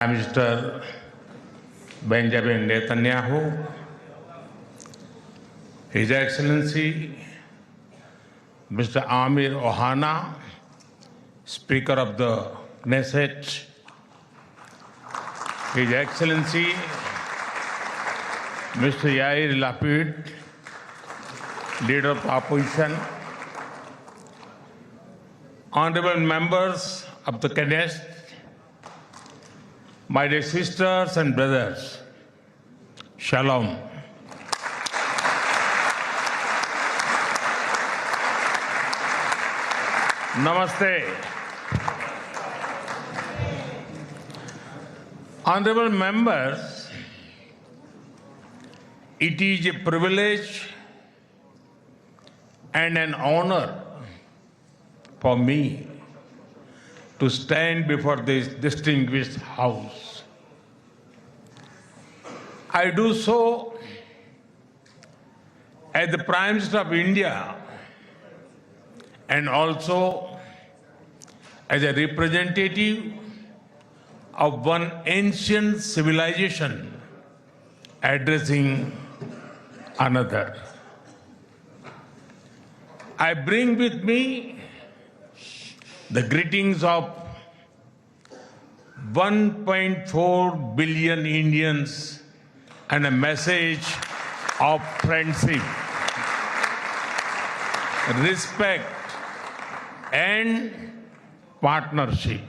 Prime Minister Benjamin Netanyahu, His Excellency Mr. Amir Ohana, Speaker of the Knesset, His Excellency Mr. Yair Lapid, Leader of the Opposition, Honorable members of the Knesset, my dear sisters and brothers, Shalom. Namaste. Honorable members, it is a privilege and an honor for me to stand before this distinguished House. I do so as the Prime Minister of India and also as a representative of one ancient civilization addressing another. I bring with me the greetings of 1.4 billion Indians and a message of friendship, respect, and partnership.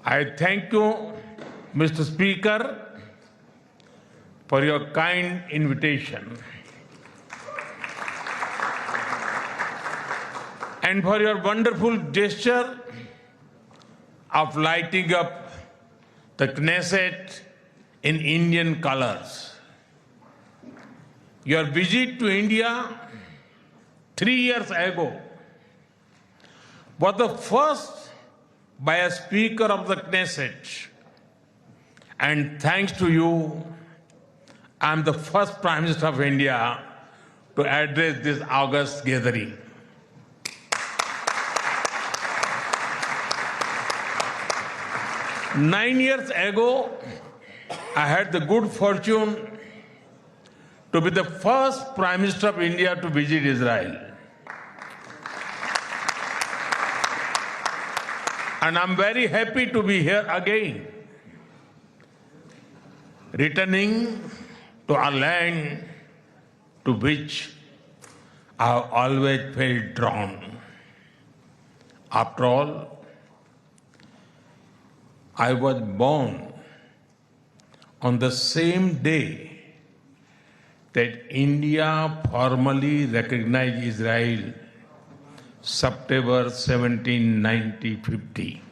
I thank you, Mr. Speaker, for your kind invitation and for your wonderful gesture of lighting up the Knesset in Indian colors. Your visit to India 3 years ago was the first by a Speaker of the Knesset, and thanks to you, I am the first Prime Minister of India to address this august gathering. Nine years ago, I had the good fortune to be the first Prime Minister of India to visit Israel. And I'm very happy to be here again, returning to a land to which I have always felt drawn. After all, I was born on the same day that India formally recognized Israel, September 17, 1950.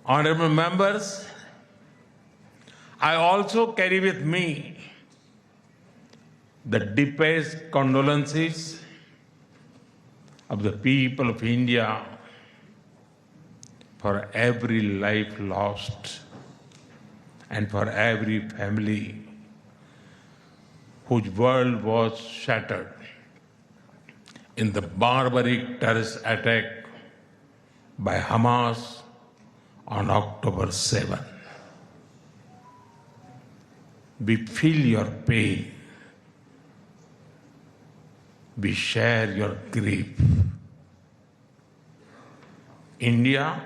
Honorable members, I also carry with me the deepest condolences of the people of India for every life lost and for every family whose world was shattered in the barbaric terrorist attack by Hamas on October 7. We feel your pain. We share your grief. India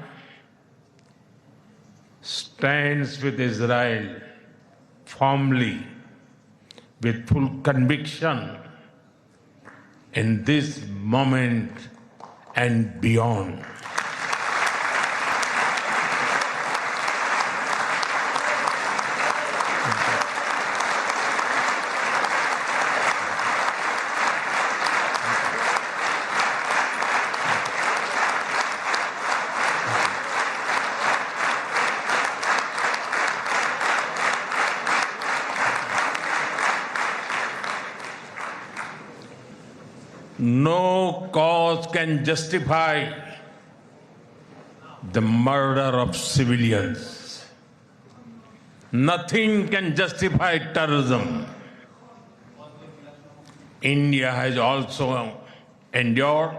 stands with Israel firmly, with full conviction in this moment and beyond. No cause can justify the murder of civilians. Nothing can justify terrorism. India has also endured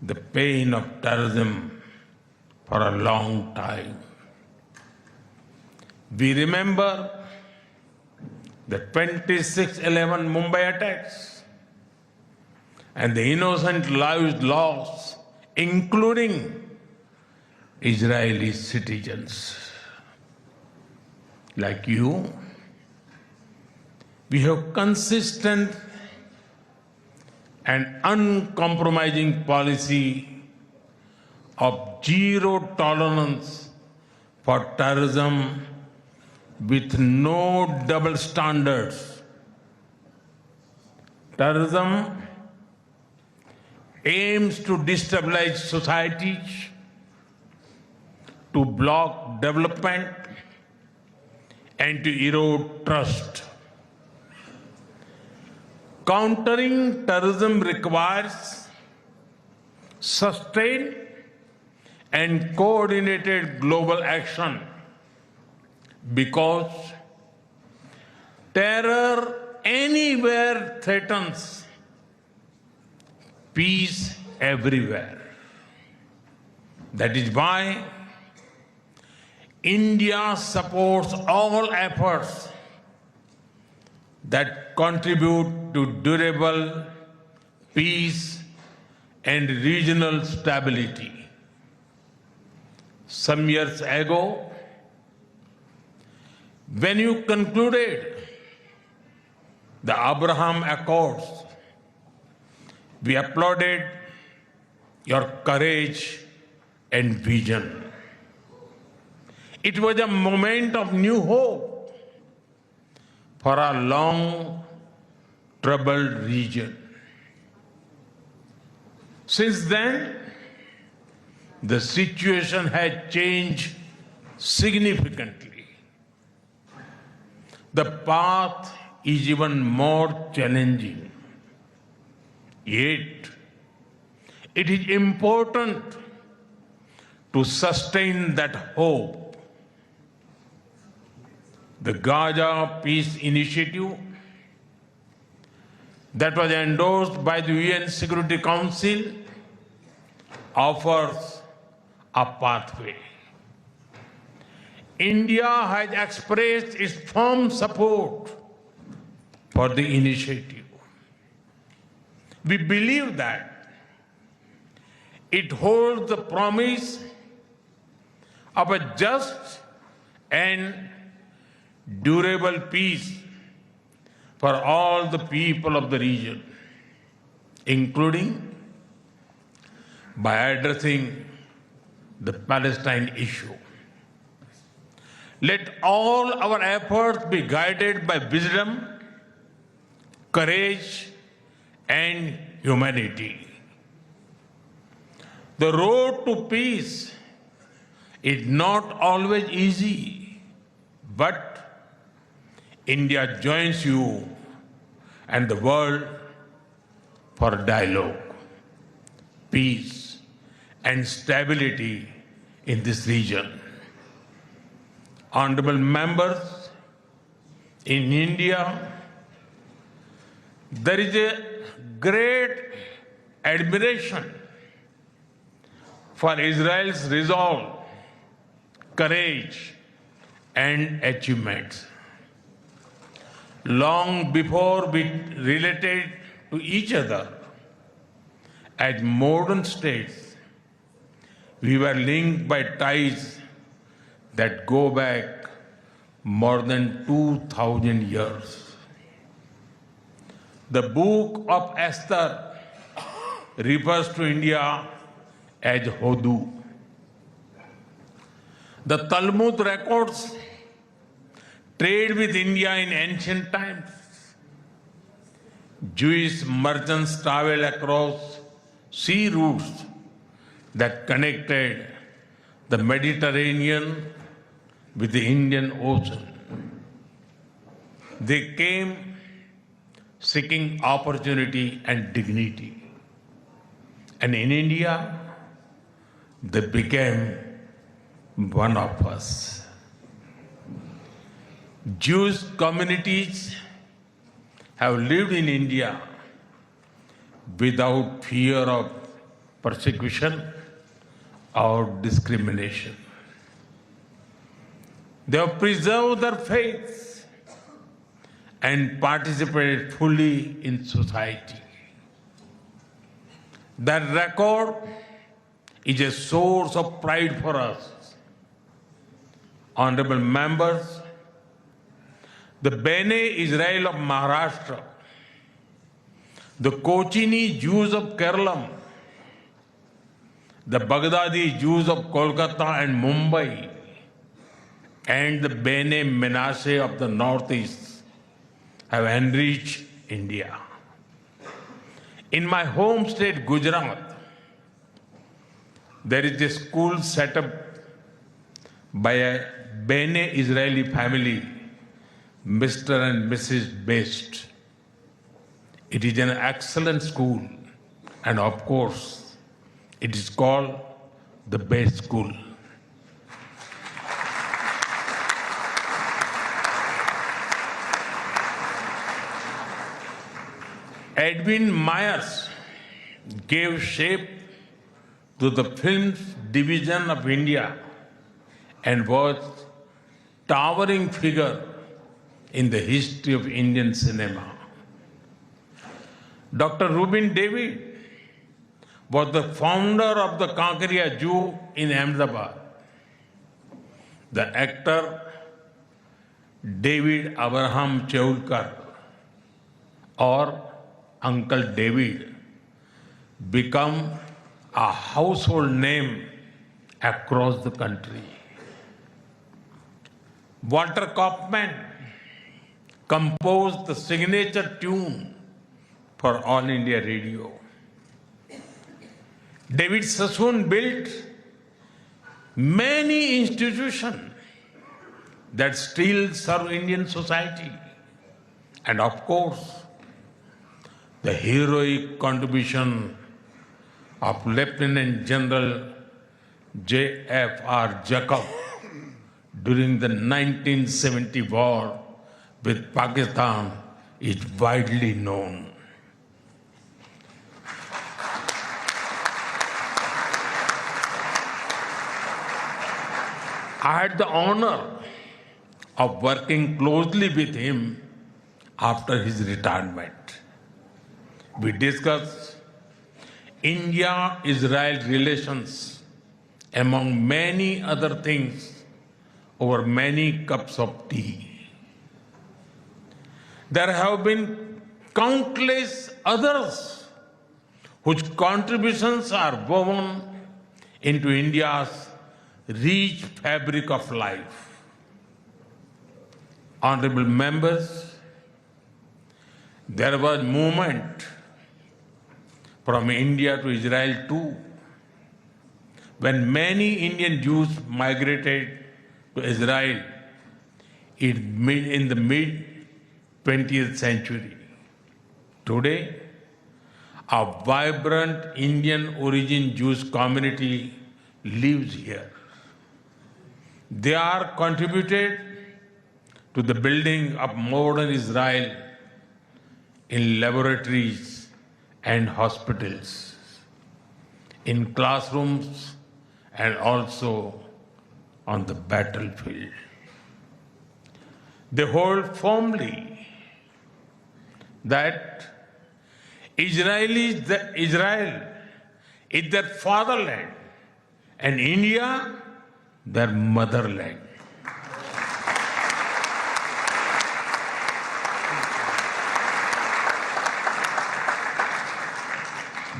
the pain of terrorism for a long time. We remember the 26/11 Mumbai attacks and the innocent lives lost, including Israeli citizens. Like you, we have consistent and uncompromising policy of zero tolerance for terrorism with no double standards. Terrorism aims to destabilize societies, to block development, and to erode trust. Countering terrorism requires sustained and coordinated global action because terror anywhere threatens peace everywhere. That is why India supports all efforts that contribute to durable peace and regional stability. Some years ago, when you concluded the Abraham Accords, we applauded your courage and vision. It was a moment of new hope for a long troubled region. Since then, the situation has changed significantly. The path is even more challenging. Yet, it is important to sustain that hope. The Gaza Peace Initiative that was endorsed by the UN Security Council offers a pathway. India has expressed its firm support for the initiative. We believe that it holds the promise of a just and durable peace for all the people of the region, including by addressing the Palestine issue. Let all our efforts be guided by wisdom, courage, and humanity. The road to peace is not always easy, but India joins you and the world for dialogue, peace, and stability in this region. Honorable members, in India, there is a great admiration for Israel's resolve, courage, and achievements. Long before we related to each other as modern states, we were linked by ties that go back more than 2,000 years. The book of Esther refers to India as Hodu. The Talmud records trade with India in ancient times. Jewish merchants traveled across sea routes that connected the Mediterranean with the Indian Ocean. They came seeking opportunity and dignity. And in India, they became one of us. Jewish communities have lived in India without fear of persecution or discrimination. They have preserved their faith and participated fully in society. That record is a source of pride for us. Honorable members, the Bene Israel of Maharashtra, the Kochini Jews of Kerala, the Baghdadi Jews of Kolkata and Mumbai, and the Bene Menashe of the Northeast have enriched India. In my home state, Gujarat, there is a school set up by a Bene Israeli family, Mr. and Mrs. Best. It is an excellent school, and of course, it is called the Best School. Edwin Myers gave shape to the film's division of India and was towering figure in the history of Indian cinema. Dr. Rubin David was the founder of the Kankaria Jew in Ahmedabad. The actor David Abraham Cheulkar, or Uncle David, become a household name across the country. Walter Kaufman composed the signature tune for All India Radio. David Sassoon built many institutions that still serve Indian society. And of course, the heroic contribution of Lieutenant General J.F.R. Jacob during the 1970 war with Pakistan is widely known. I had the honor of working closely with him after his retirement. We discussed India-Israel relations, among many other things, over many cups of tea. There have been countless others whose contributions are woven into India's rich fabric of life. Honorable members, there was movement from India to Israel too, when many Indian Jews migrated to Israel in the mid-20th century. Today, a vibrant Indian origin Jewish community lives here. They are contributed to the building of modern Israel in laboratories and hospitals, in classrooms, and also on the battlefield. They hold firmly that Israel is their fatherland and India their motherland.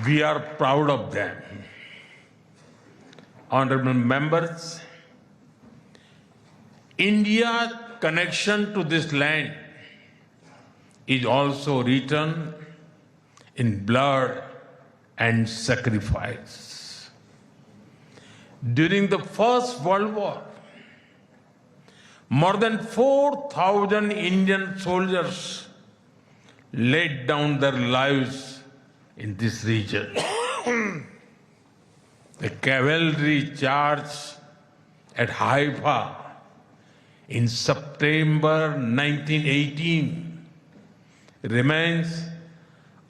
We are proud of them. Honorable members, India's connection to this land is also written in blood and sacrifice. During the First World War, more than 4,000 Indian soldiers laid down their lives in this region. The cavalry charge at Haifa in September 1918 remains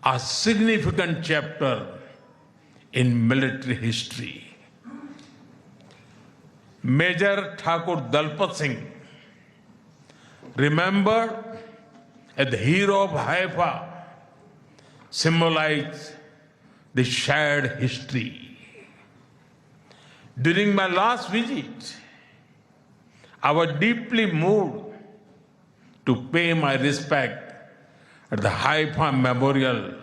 a significant chapter in military history. Major Thakur Dalpat Singh, remembered as the hero of Haifa, symbolized the shared history. During my last visit, I was deeply moved to pay my respect at the Haifa Memorial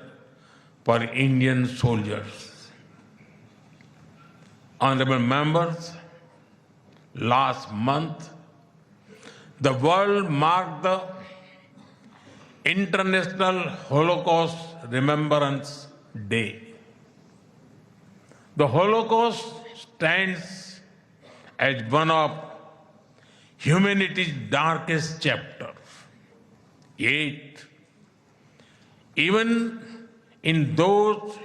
for Indian soldiers. Honorable members, last month, the world marked the International Holocaust Remembrance Day. The Holocaust stands as one of humanity's darkest chapters. Yet, even in those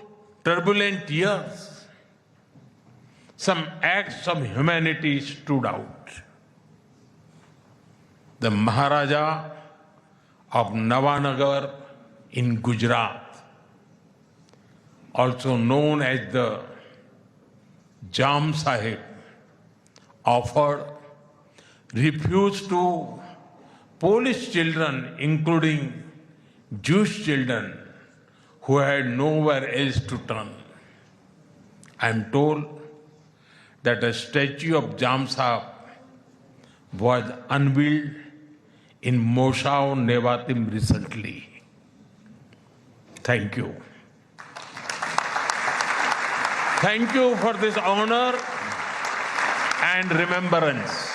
turbulent years, some acts of humanity stood out. The Maharaja of Navanagar in Gujarat, also known as the Jam Sahib, offered refuge to Polish children, including Jewish children who had nowhere else to turn. I am told that a statue of Jam Sahib was unveiled in Moshav Nevatim recently. Thank you. Thank you for this honor and remembrance.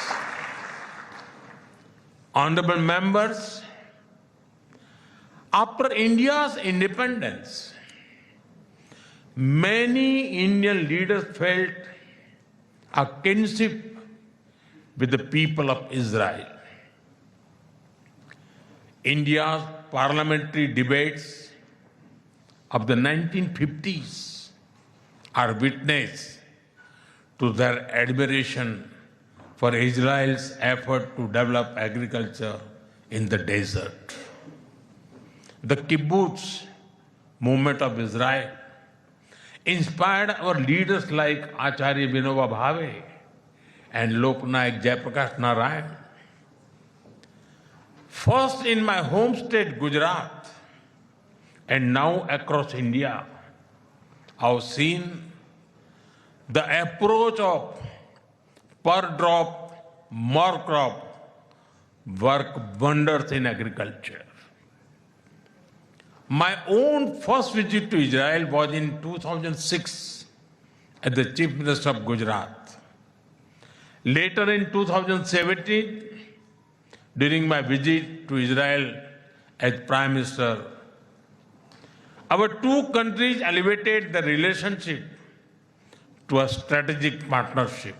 Honorable members, after India's independence, many Indian leaders felt a kinship with the people of Israel. India's parliamentary debates of the 1950s are witness to their admiration for Israel's effort to develop agriculture in the desert. The kibbutz movement of Israel inspired our leaders like Acharya Vinoba Bhave and Loknayak Jayaprakash Narayan. First in my home state, Gujarat, and now across India, I've seen the approach of per drop, more crop work wonders in agriculture. My own first visit to Israel was in 2006 as the Chief Minister of Gujarat. Later in 2017, during my visit to Israel as Prime Minister, our two countries elevated the relationship to a strategic partnership.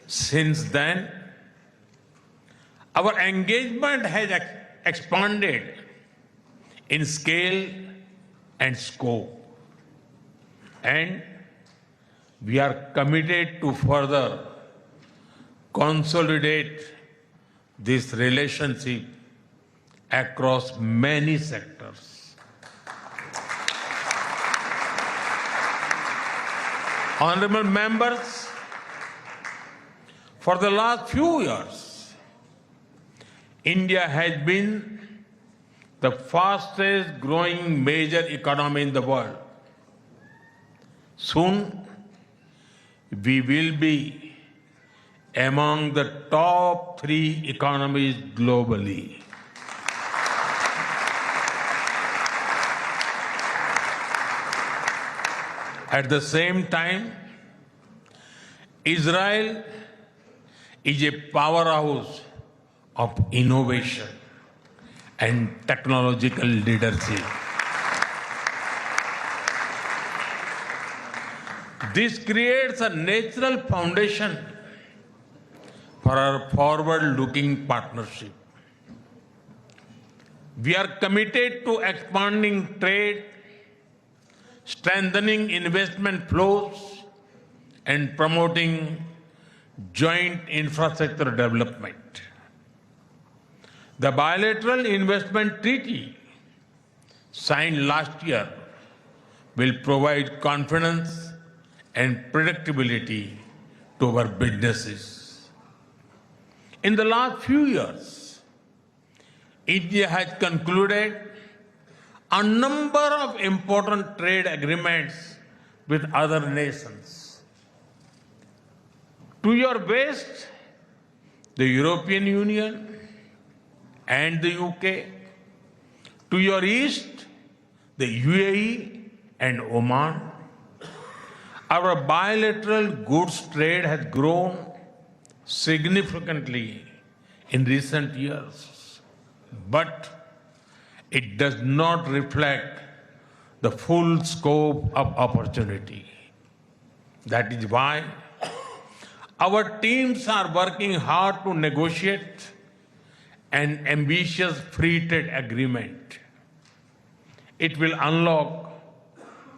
Since then, our engagement has expanded in scale and scope, and we are committed to further consolidate this relationship across many sectors. Honorable members, for the last few years, India has been the fastest growing major economy in the world. Soon, we will be among the top 3 economies globally. At the same time, Israel is a powerhouse of innovation and technological leadership. This creates a natural foundation for our forward-looking partnership. We are committed to expanding trade, strengthening investment flows, and promoting joint infrastructure development. The bilateral investment treaty signed last year will provide confidence and predictability to our businesses. In the last few years, India has concluded a number of important trade agreements with other nations. To your west, the European Union and the UK. To your east, the UAE and Oman. Our bilateral goods trade has grown significantly in recent years, but it does not reflect the full scope of opportunity. That is why our teams are working hard to negotiate an ambitious free trade agreement. It will unlock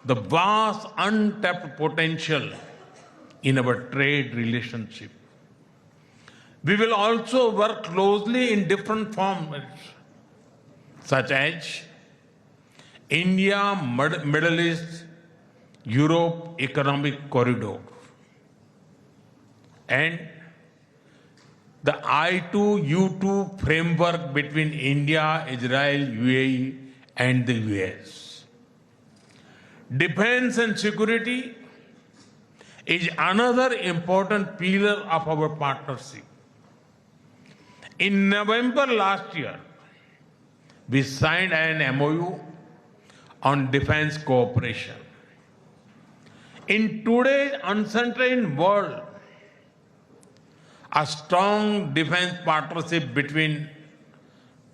the vast untapped potential in our trade relationship. We will also work closely in different formats, such as India, Middle East, Europe Economic Corridor, and the I2U2 framework between India, Israel, UAE, and the US. Defense and security is another important pillar of our partnership. In November last year, we signed an MOU on defense cooperation. In today's uncertain world, a strong defense partnership between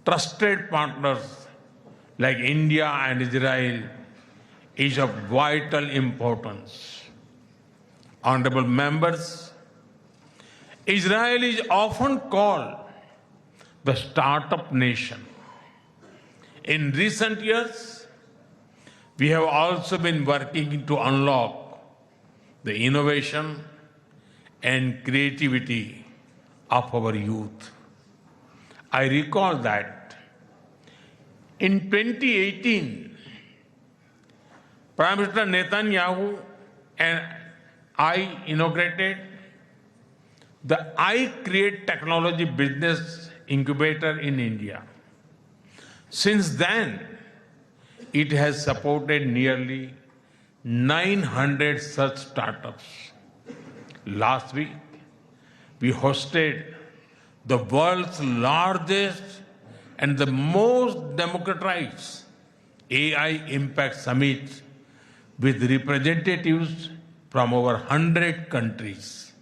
trusted partners like India and Israel is of vital importance. Honorable members, Israel is often called the startup nation. In recent years, we have also been working to unlock the innovation and creativity of our youth. I recall that in 2018, Prime Minister Netanyahu and I inaugurated the I Create Technology Business Incubator in India. Since then, it has supported nearly 900 such startups. Last week, we hosted the world's largest and the most democratized AI Impact Summit with representatives from over 100 countries.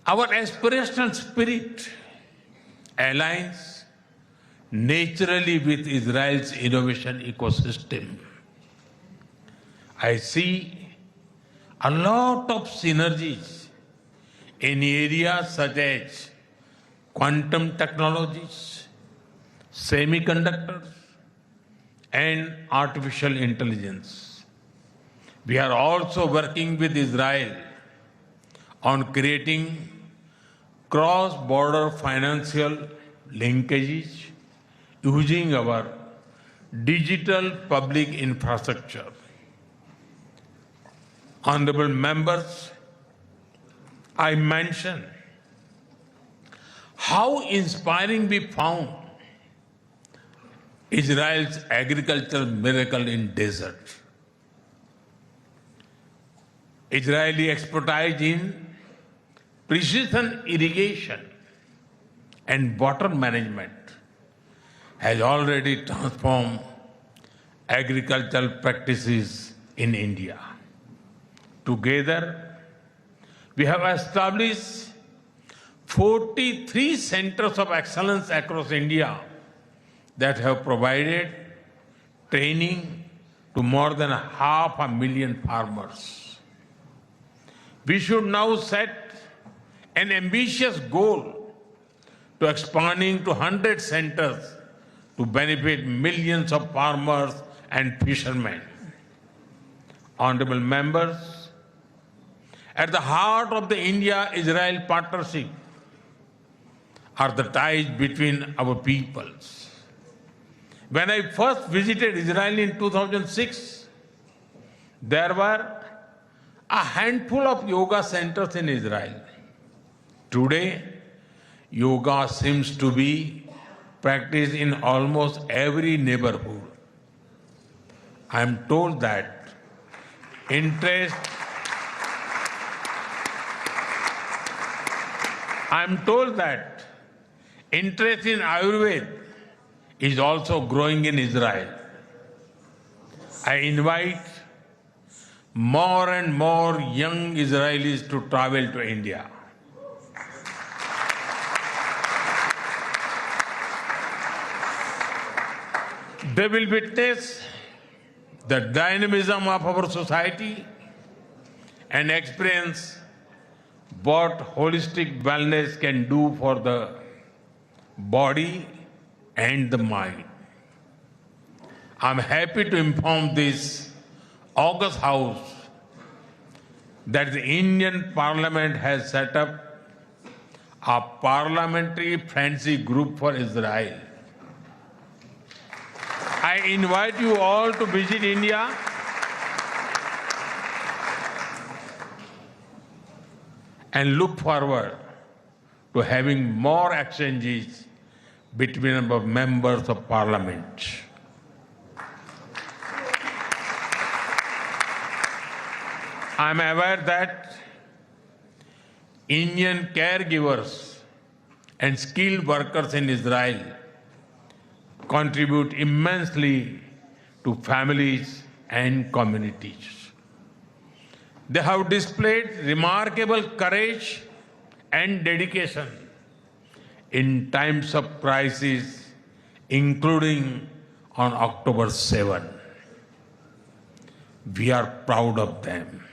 Our aspirational spirit aligns naturally with Israel's innovation ecosystem. I see a lot of synergies in areas such as quantum technologies, semiconductors, and artificial intelligence. We are also working with Israel on creating cross-border financial linkages using our digital public infrastructure. Honorable members, I mentioned how inspiring we found Israel's agricultural miracle in desert. Israeli expertise in precision irrigation and water management has already transformed agricultural practices in India. Together, we have established 43 centers of excellence across India that have provided training to more than 500,000 farmers. We should now set an ambitious goal to expanding to 100 centers to benefit millions of farmers and fishermen. Honorable members, at the heart of the India-Israel partnership are the ties between our peoples. When I first visited Israel in 2006, there were a handful of yoga centers in Israel. Today, yoga seems to be practiced in almost every neighborhood. I am told that interest in Ayurveda is also growing in Israel. I invite more and more young Israelis to travel to India. They will witness the dynamism of our society and experience what holistic wellness can do for the body and the mind. I'm happy to inform this August House that the Indian Parliament has set up a parliamentary friendship group for Israel. I invite you all to visit India and look forward to having more exchanges between our members of parliament. I am aware that Indian caregivers and skilled workers in Israel contribute immensely to families and communities. They have displayed remarkable courage and dedication in times of crisis, including on October 7. We are proud of them.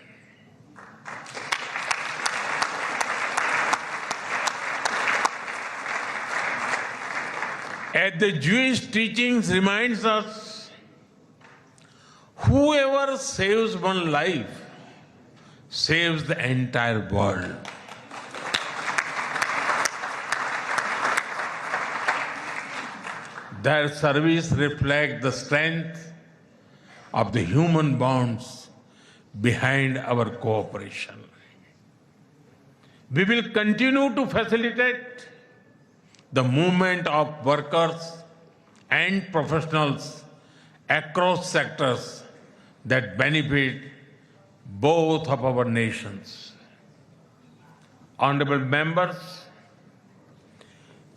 As the Jewish teachings reminds us, whoever saves one life saves the entire world. Their service reflects the strength of the human bonds behind our cooperation. We will continue to facilitate the movement of workers and professionals across sectors that benefit both of our nations. Honorable members,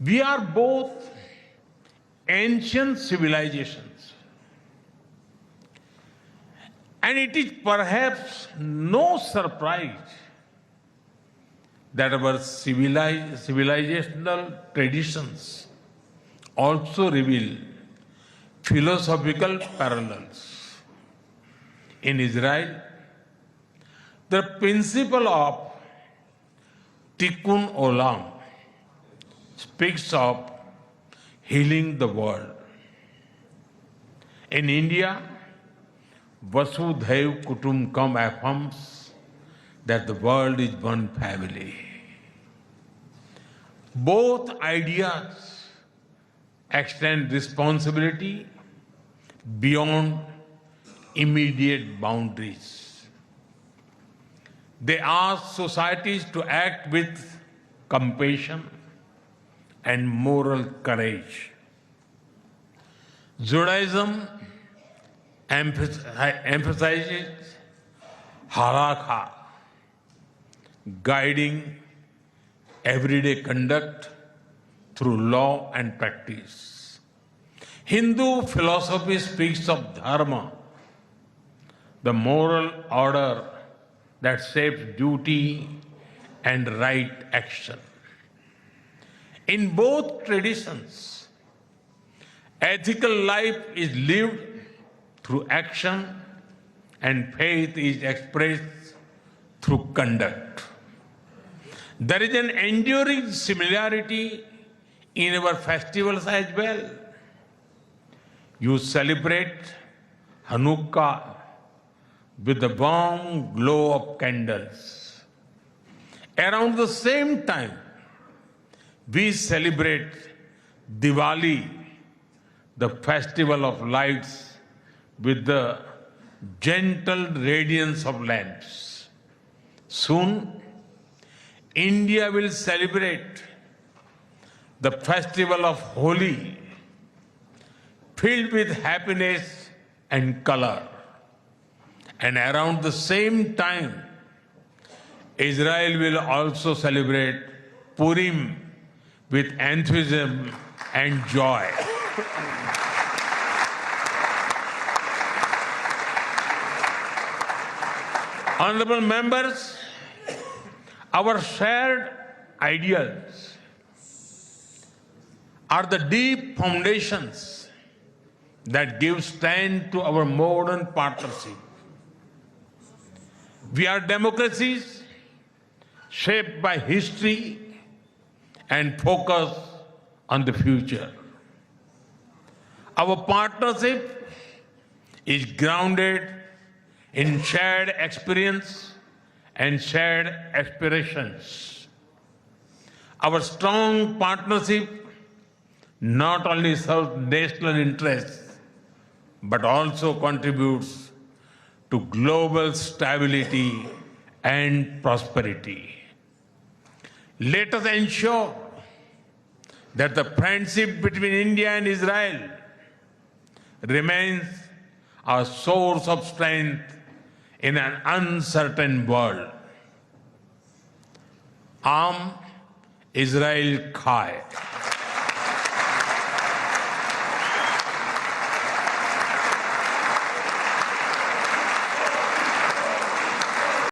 we are both ancient civilizations, and it is perhaps no surprise that our civilizational traditions also reveal philosophical parallels. In Israel, the principle of Tikkun Olam speaks of healing the world. In India, Vasudhaiv Kutumbakam affirms that the world is one family. Both ideas extend responsibility beyond immediate boundaries. They ask societies to act with compassion and moral courage. Judaism emphasizes halakha, guiding everyday conduct through law and practice. Hindu philosophy speaks of dharma, the moral order that shapes duty and right action. In both traditions, ethical life is lived through action and faith is expressed through conduct. There is an enduring similarity in our festivals as well. You celebrate Hanukkah with the warm glow of candles. Around the same time, we celebrate Diwali, the festival of lights, with the gentle radiance of lamps. Soon, India will celebrate the festival of Holi, filled with happiness and color. And around the same time, Israel will also celebrate Purim with enthusiasm and joy. Honorable members, our shared ideals are the deep foundations that give strength to our modern partnership. We are democracies shaped by history and focus on the future. Our partnership is grounded in shared experience and shared aspirations. Our strong partnership not only serves national interests, but also contributes to global stability and prosperity. Let us ensure that the friendship between India and Israel remains a source of strength in an uncertain world. Am Israel Khai.